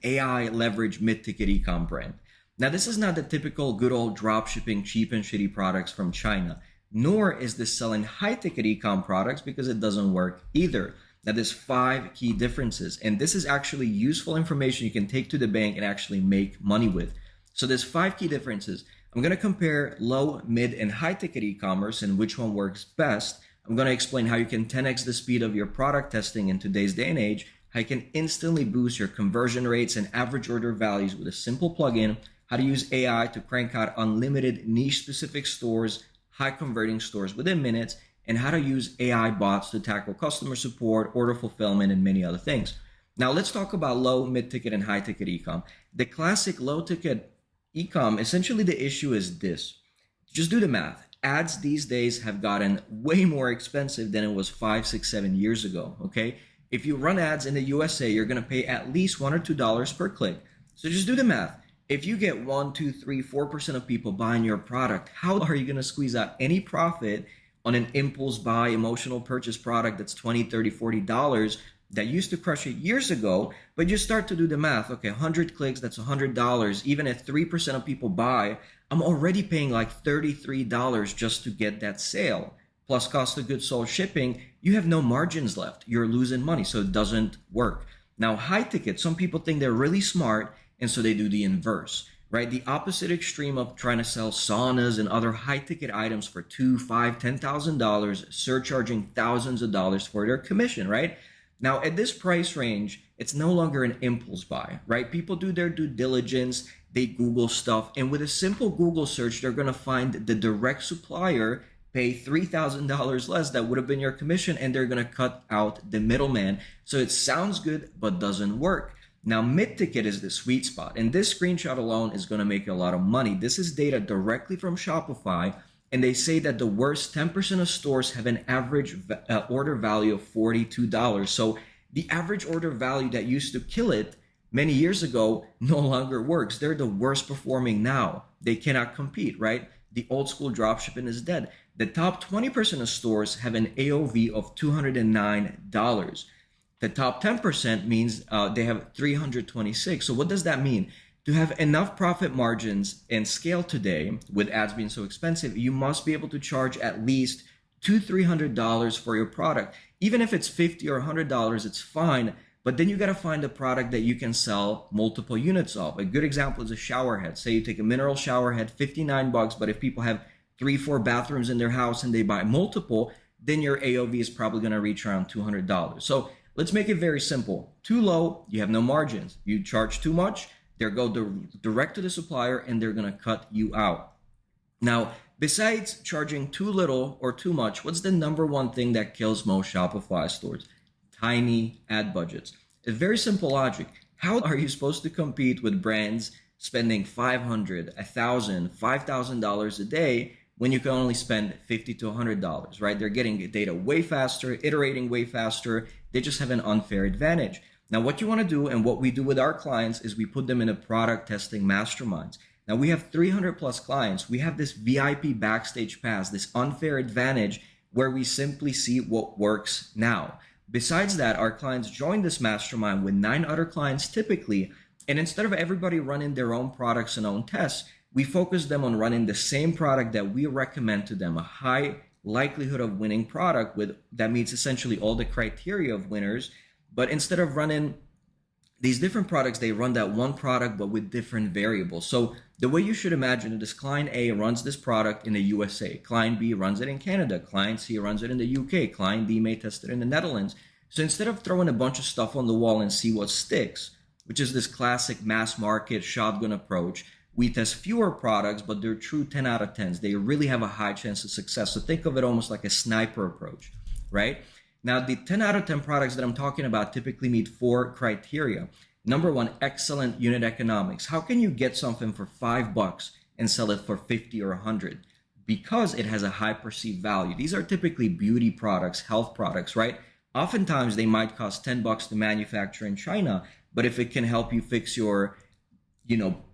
AI leverage mid-ticket e-com brand. Now, this is not the typical good old drop shipping cheap and shitty products from China, nor is this selling high-ticket e-com products because it doesn't work either. Now, there's 5 key differences, and this is actually useful information you can take to the bank and actually make money with. So there's 5 key differences. I'm going to compare low, mid, and high-ticket e-commerce and which one works best. I'm going to explain how you can 10x the speed of your product testing in today's day and age, how you can instantly boost your conversion rates and average order values with a simple plugin, how to use AI to crank out unlimited niche-specific stores, high-converting stores within minutes, and how to use AI bots to tackle customer support, order fulfillment, and many other things. Now, let's talk about low, mid-ticket, and high-ticket e-com. The classic low-ticket e-com, essentially the issue is this. Just do the math. Ads these days have gotten way more expensive than it was 5, 6, 7 years ago, okay? If you run ads in the USA, you're going to pay at least $1 or $2 per click. So just do the math. If you get 1, 2, 3, 4% of people buying your product, how are you going to squeeze out any profit on an impulse buy, emotional purchase product that's $20, $30, $40 that used to crush it years ago? But you start to do the math. Okay, 100 clicks, that's $100. Even if 3% of people buy, I'm already paying like $33 just to get that sale. Plus cost of goods sold shipping, you have no margins left. You're losing money, so it doesn't work. Now, high ticket, some people think they're really smart, and so they do the inverse, right? The opposite extreme of trying to sell saunas and other high ticket items for $2,000, $5,000, $10,000, surcharging thousands of dollars for their commission, right? Now, at this price range, it's no longer an impulse buy, right? People do their due diligence, they Google stuff, and with a simple Google search, they're gonna find the direct supplier, pay $3,000 less that would have been your commission, and they're going to cut out the middleman. So it sounds good, but doesn't work. Now, mid-ticket is the sweet spot, and this screenshot alone is going to make you a lot of money. This is data directly from Shopify, and they say that the worst 10% of stores have an average order value of $42. So the average order value that used to kill it many years ago no longer works. They're the worst performing now. They cannot compete, right? The old school dropshipping is dead. The top 20% of stores have an AOV of $209. The top 10% means they have 326. So what does that mean? To have enough profit margins and scale today, with ads being so expensive, you must be able to charge at least $200-$300 for your product. Even if it's $50 or $100, it's fine. But then you got to find a product that you can sell multiple units of. A good example is a shower head. Say you take a mineral shower head, $59, but if people have 3-4 bathrooms in their house and they buy multiple, then your AOV is probably going to reach around $200. So let's make it very simple. Too low, you have no margins. You charge too much, they'll go direct to the supplier and they're going to cut you out. Now, besides charging too little or too much, what's the number one thing that kills most Shopify stores? Tiny ad budgets. A very simple logic. How are you supposed to compete with brands spending $500, $1,000, $5,000 a day when you can only spend $50 to $100, right? They're getting data way faster, iterating way faster. They just have an unfair advantage. Now, what you want to do and what we do with our clients is we put them in a product testing masterminds. Now, we have 300 plus clients. We have this VIP backstage pass, this unfair advantage where we simply see what works now. Besides that, our clients join this mastermind with 9 other clients typically, and instead of everybody running their own products and own tests, we focus them on running the same product that we recommend to them, a high likelihood of winning product with that meets essentially all the criteria of winners. But instead of running these different products, they run that one product but with different variables. So the way you should imagine it is client A runs this product in the USA, client B runs it in Canada, client C runs it in the UK, client D may test it in the Netherlands. So instead of throwing a bunch of stuff on the wall and see what sticks, which is this classic mass market shotgun approach, we test fewer products, but they're true 10 out of 10s. They really have a high chance of success. So think of it almost like a sniper approach, right? Now, the 10 out of 10 products that I'm talking about typically meet 4 criteria. Number 1, excellent unit economics. How can you get something for $5 and sell it for 50 or 100? Because it has a high perceived value. These are typically beauty products, health products, right? Oftentimes they might cost $10 to manufacture in China, but if it can help you fix your,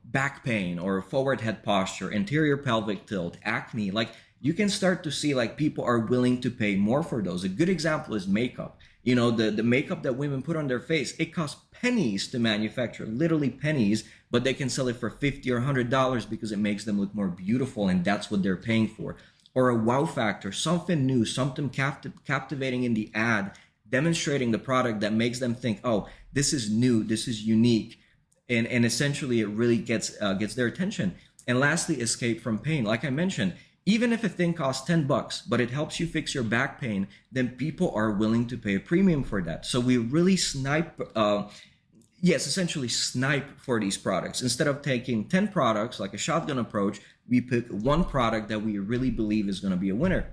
back pain or forward head posture, anterior pelvic tilt, acne, like you can start to see like people are willing to pay more for those. A good example is makeup. The makeup that women put on their face, it costs pennies to manufacture, literally pennies, but they can sell it for $50 or $100 because it makes them look more beautiful, and that's what they're paying for. Or a wow factor, something new, something captivating in the ad, demonstrating the product that makes them think, oh, this is new, this is unique. And essentially it really gets their attention. And lastly, escape from pain. Like I mentioned, even if a thing costs $10, but it helps you fix your back pain, then people are willing to pay a premium for that. So we really essentially snipe for these products. Instead of taking 10 products like a shotgun approach, we pick one product that we really believe is going to be a winner.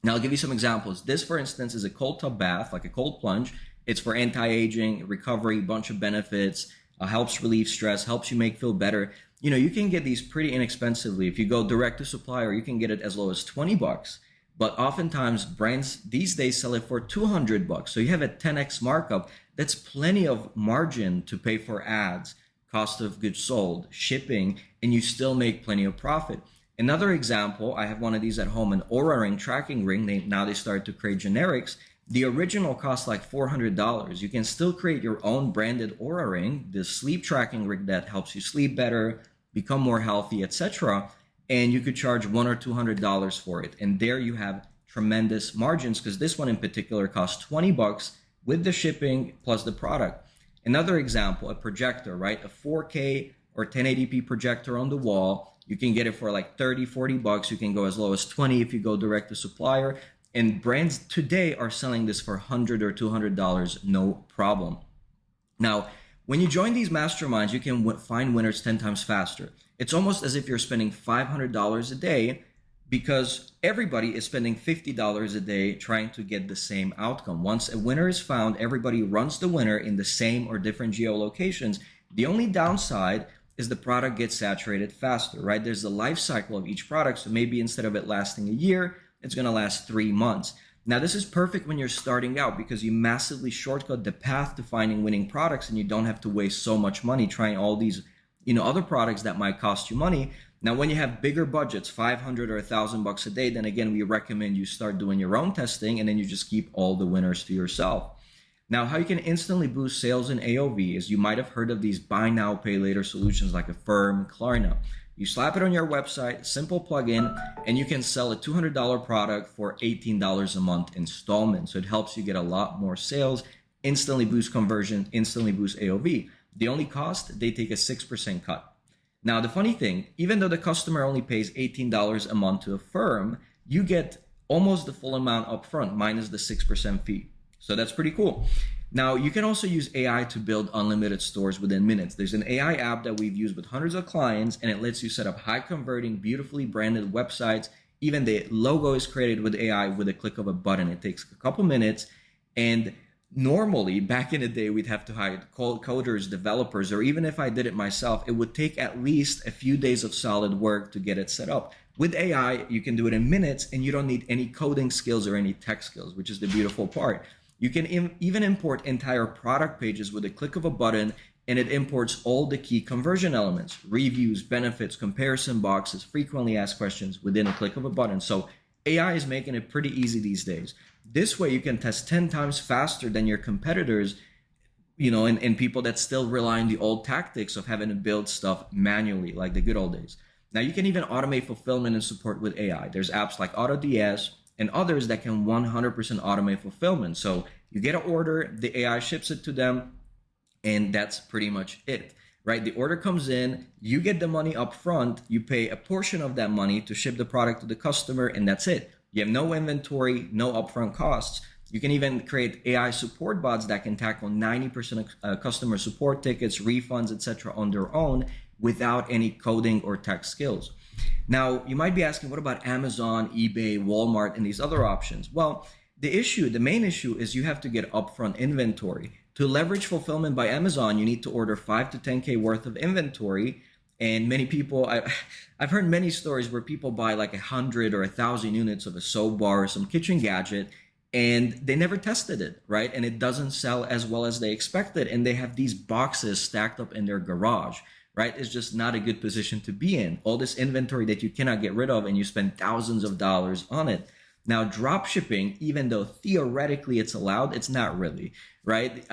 Now, I'll give you some examples. This, for instance, is a cold tub bath, like a cold plunge. It's for anti-aging, recovery, bunch of benefits, helps relieve stress, helps you feel better. You can get these pretty inexpensively. If you go direct to supplier, you can get it as low as $20. But oftentimes brands these days sell it for $200. So you have a 10x markup. That's plenty of margin to pay for ads, cost of goods sold, shipping, and you still make plenty of profit. Another example, I have one of these at home, an Oura Ring tracking ring. Now they start to create generics. The original costs like $400. You can still create your own branded Oura Ring, the sleep tracking ring that helps you sleep better, become more healthy, etc. And you could charge $100 or $200 for it. And there you have tremendous margins, because this one in particular costs $20 with the shipping plus the product. Another example, a projector, right? A 4K or 1080p projector on the wall. You can get it for like $30, $40. You can go as low as $20 if you go direct to supplier. And brands today are selling this for $100 or $200, no problem. Now, when you join these masterminds, you can find winners 10 times faster. It's almost as if you're spending $500 a day, because everybody is spending $50 a day trying to get the same outcome. Once a winner is found, everybody runs the winner in the same or different geolocations. The only downside is the product gets saturated faster, right? There's the life cycle of each product. So maybe instead of it lasting a year, it's going to last 3 months. Now, this is perfect when you're starting out, because you massively shortcut the path to finding winning products, and you don't have to waste so much money trying all these, other products that might cost you money. Now, when you have bigger budgets, $500 or $1,000 a day, then again, we recommend you start doing your own testing, and then you just keep all the winners to yourself. Now, how you can instantly boost sales in AOV is, you might have heard of these buy now, pay later solutions like Affirm, Klarna. You slap it on your website, simple plugin, and you can sell a $200 product for $18 a month installment. So it helps you get a lot more sales, instantly boost conversion, instantly boost AOV. The only cost, they take a 6% cut. Now, the funny thing, even though the customer only pays $18 a month to Affirm, you get almost the full amount upfront minus the 6% fee. So that's pretty cool. Now, you can also use AI to build unlimited stores within minutes. There's an AI app that we've used with hundreds of clients, and it lets you set up high converting, beautifully branded websites. Even the logo is created with AI with a click of a button. It takes a couple minutes. And normally, back in the day, we'd have to hire coders, developers, or even if I did it myself, it would take at least a few days of solid work to get it set up. With AI, you can do it in minutes, and you don't need any coding skills or any tech skills, which is the beautiful part. You can even import entire product pages with a click of a button, and it imports all the key conversion elements, reviews, benefits, comparison boxes, frequently asked questions within a click of a button. So AI is making it pretty easy these days. This way you can test 10 times faster than your competitors, and people that still rely on the old tactics of having to build stuff manually like the good old days. Now, you can even automate fulfillment and support with AI. There's apps like AutoDS and others that can 100% automate fulfillment. So you get an order, the AI ships it to them, and that's pretty much it, right? The order comes in, you get the money up front, you pay a portion of that money to ship the product to the customer, and that's it. You have no inventory, no upfront costs. You can even create AI support bots that can tackle 90% of customer support tickets, refunds, etc. on their own without any coding or tech skills. Now, you might be asking, what about Amazon, eBay, Walmart, and these other options? Well, the main issue is you have to get upfront inventory. To leverage fulfillment by Amazon, you need to order 5 to 10K worth of inventory. And many people, I've heard many stories where people buy like 100 or 1,000 units of a soap bar or some kitchen gadget, and they never tested it, right? And it doesn't sell as well as they expected. And they have these boxes stacked up in their garage, right? It's just not a good position to be in. All this inventory that you cannot get rid of, and you spend thousands of dollars on it. Now, drop shipping, even though theoretically it's allowed, it's not really, right?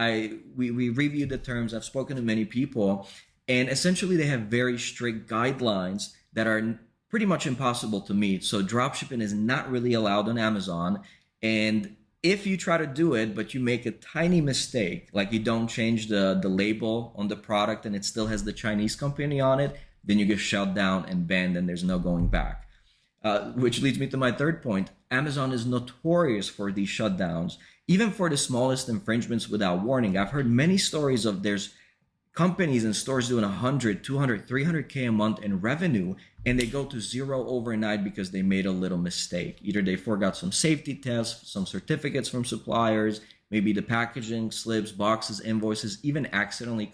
We reviewed the terms. I've spoken to many people, and essentially they have very strict guidelines that are pretty much impossible to meet. So drop shipping is not really allowed on Amazon. And if you try to do it, but you make a tiny mistake, like you don't change the label on the product and it still has the Chinese company on it, then you get shut down and banned and there's no going back. Which leads me to my third point. Amazon is notorious for these shutdowns, even for the smallest infringements without warning. I've heard many stories of there's companies and stores doing 100, 200, 300K a month in revenue, and they go to zero overnight because they made a little mistake. Either they forgot some safety tests, some certificates from suppliers, maybe the packaging, slips, boxes, invoices, even accidentally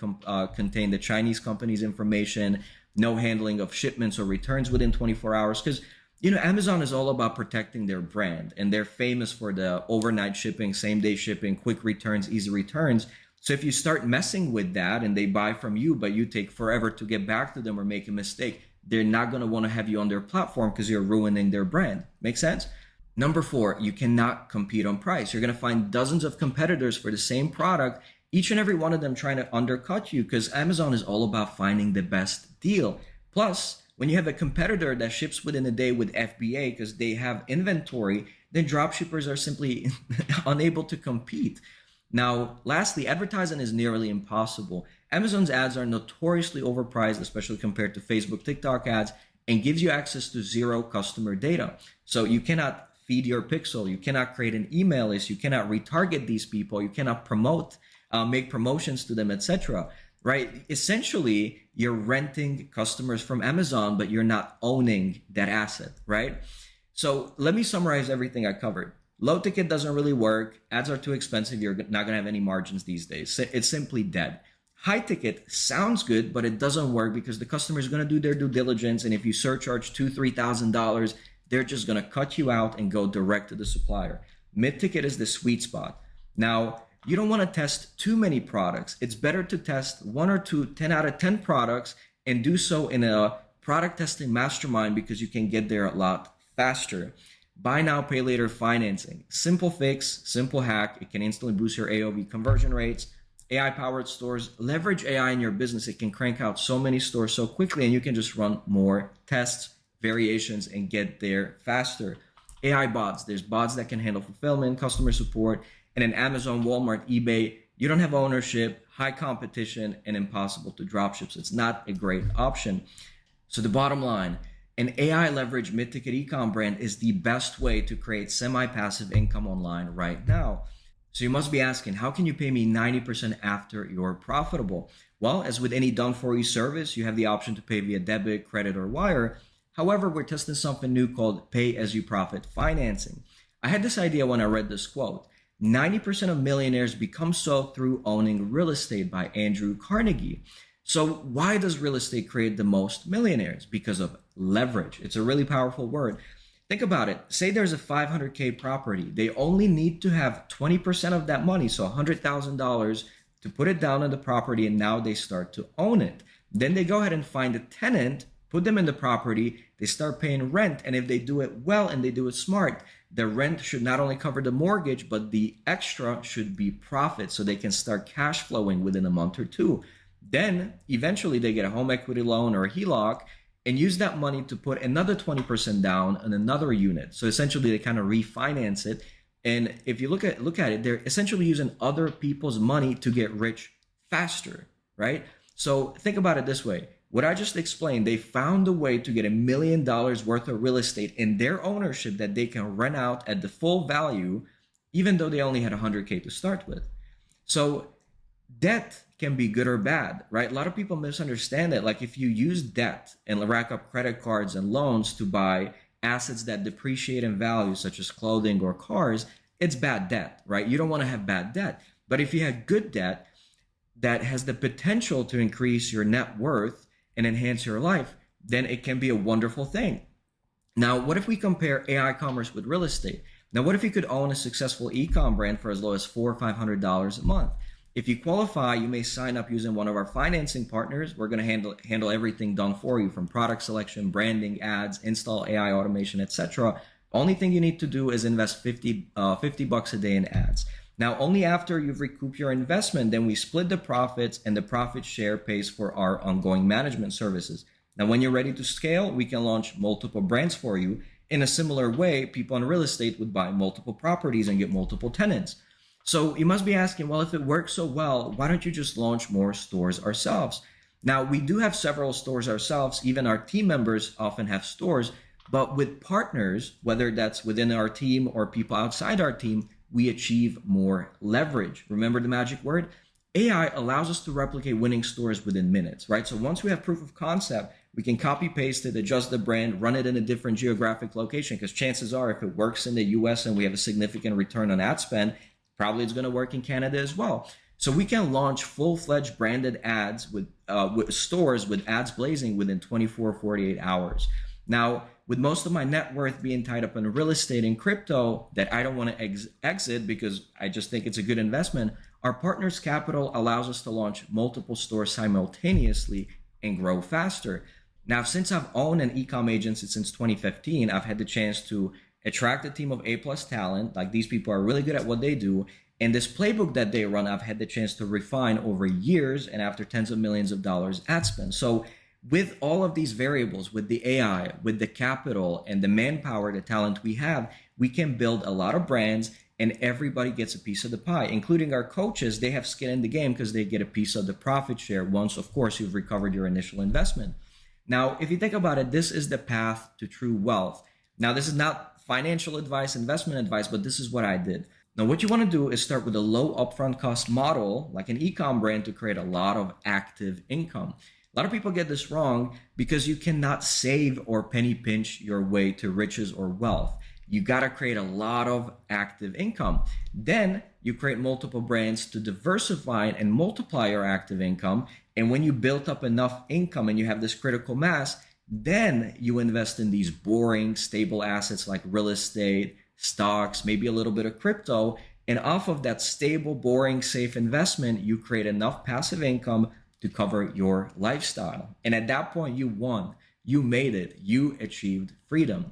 contain the Chinese company's information, no handling of shipments or returns within 24 hours. Because Amazon is all about protecting their brand, and they're famous for the overnight shipping, same day shipping, quick returns, easy returns. So if you start messing with that and they buy from you, but you take forever to get back to them or make a mistake, they're not going to want to have you on their platform because you're ruining their brand. Make sense? Number 4, you cannot compete on price. You're going to find dozens of competitors for the same product, each and every one of them trying to undercut you, because Amazon is all about finding the best deal. Plus, when you have a competitor that ships within a day with FBA because they have inventory, then dropshippers are simply unable to compete. Now, lastly, advertising is nearly impossible. Amazon's ads are notoriously overpriced, especially compared to Facebook, TikTok ads, and gives you access to zero customer data. So you cannot feed your pixel, you cannot create an email list, you cannot retarget these people, you cannot promote, make promotions to them, etc. Right? Essentially, you're renting customers from Amazon, but you're not owning that asset, right? So let me summarize everything I covered. Low ticket doesn't really work. Ads are too expensive. You're not going to have any margins these days. It's simply dead. High ticket sounds good, but it doesn't work because the customer is going to do their due diligence. And if you surcharge $2,000, $3,000, they're just going to cut you out and go direct to the supplier. Mid ticket is the sweet spot. Now, you don't want to test too many products. It's better to test 1 or 2, 10 out of 10 products and do so in a product testing mastermind because you can get there a lot faster. Buy now, pay later financing. Simple fix, simple hack. It can instantly boost your AOV conversion rates. AI-powered stores. Leverage AI in your business. It can crank out so many stores so quickly and you can just run more tests, variations, and get there faster. AI bots. There's bots that can handle fulfillment, customer support. And in Amazon, Walmart, eBay, you don't have ownership, high competition, and impossible to dropship. So it's not a great option. So the bottom line, an AI leveraged mid-ticket e-com brand is the best way to create semi-passive income online right now. So you must be asking, how can you pay me 90% after you're profitable? Well, as with any done-for-you service, you have the option to pay via debit, credit, or wire. However, we're testing something new called pay-as-you-profit financing. I had this idea when I read this quote. 90% of millionaires become so through owning real estate by Andrew Carnegie. So why does real estate create the most millionaires? Because of leverage. It's a really powerful word. Think about it. Say there's a 500K property. They only need to have 20% of that money, so $100,000 to put it down on the property, and now they start to own it. Then they go ahead and find a tenant, put them in the property, they start paying rent, and if they do it well and they do it smart, the rent should not only cover the mortgage, but the extra should be profit so they can start cash flowing within a month or two. Then eventually they get a home equity loan or a HELOC and use that money to put another 20% down on another unit. So essentially they kind of refinance it. And if you look at it, they're essentially using other people's money to get rich faster, right? So think about it this way. What I just explained, they found a way to get $1 million worth of real estate in their ownership that they can rent out at the full value, even though they only had 100K to start with. So debt can be good or bad, right? A lot of people misunderstand it. Like if you use debt and rack up credit cards and loans to buy assets that depreciate in value, such as clothing or cars, it's bad debt, right? You don't want to have bad debt. But if you have good debt that has the potential to increase your net worth and enhance your life, then it can be a wonderful thing. Now, what if we compare AI commerce with real estate? Now, what if you could own a successful e-com brand for as low as $400 or $500 a month? If you qualify, you may sign up using one of our financing partners. We're going to handle everything done for you, from product selection, branding, ads, install AI automation, etc. Only thing you need to do is invest 50 bucks a day in ads. Now, only after you've recouped your investment, then we split the profits, and the profit share pays for our ongoing management services. Now, when you're ready to scale, we can launch multiple brands for you. In a similar way, people in real estate would buy multiple properties and get multiple tenants. So you must be asking, well, if it works so well, why don't you just launch more stores ourselves? Now, we do have several stores ourselves. Even our team members often have stores, but with partners, whether that's within our team or people outside our team, we achieve more leverage. Remember the magic word? AI allows us to replicate winning stores within minutes, right? So once we have proof of concept, we can copy paste it, adjust the brand, run it in a different geographic location, because chances are if it works in the US and we have a significant return on ad spend, probably it's going to work in Canada as well. So we can launch full-fledged branded ads with stores with ads blazing within 24, 48 hours. Now, with most of my net worth being tied up in real estate and crypto that I don't want to exit because I just think it's a good investment, our partners' capital allows us to launch multiple stores simultaneously and grow faster. Now, since I've owned an e-com agency since 2015, I've had the chance to attract a team of A-plus talent. Like, these people are really good at what they do. And this playbook that they run, I've had the chance to refine over years and after tens of millions of dollars ad spend. So with all of these variables, with the AI, with the capital and the manpower, the talent we have, we can build a lot of brands and everybody gets a piece of the pie, including our coaches. They have skin in the game because they get a piece of the profit share once, of course, you've recovered your initial investment. Now, if you think about it, this is the path to true wealth. Now, this is not financial advice, investment advice, but this is what I did. Now, what you want to do is start with a low upfront cost model, like an e-com brand, to create a lot of active income. A lot of people get this wrong because you cannot save or penny pinch your way to riches or wealth. You got to create a lot of active income. Then you create multiple brands to diversify and multiply your active income. And when you built up enough income and you have this critical mass, then you invest in these boring, stable assets like real estate, stocks, maybe a little bit of crypto. And off of that stable, boring, safe investment, you create enough passive income to cover your lifestyle. And at that point, you won. You made it. You achieved freedom.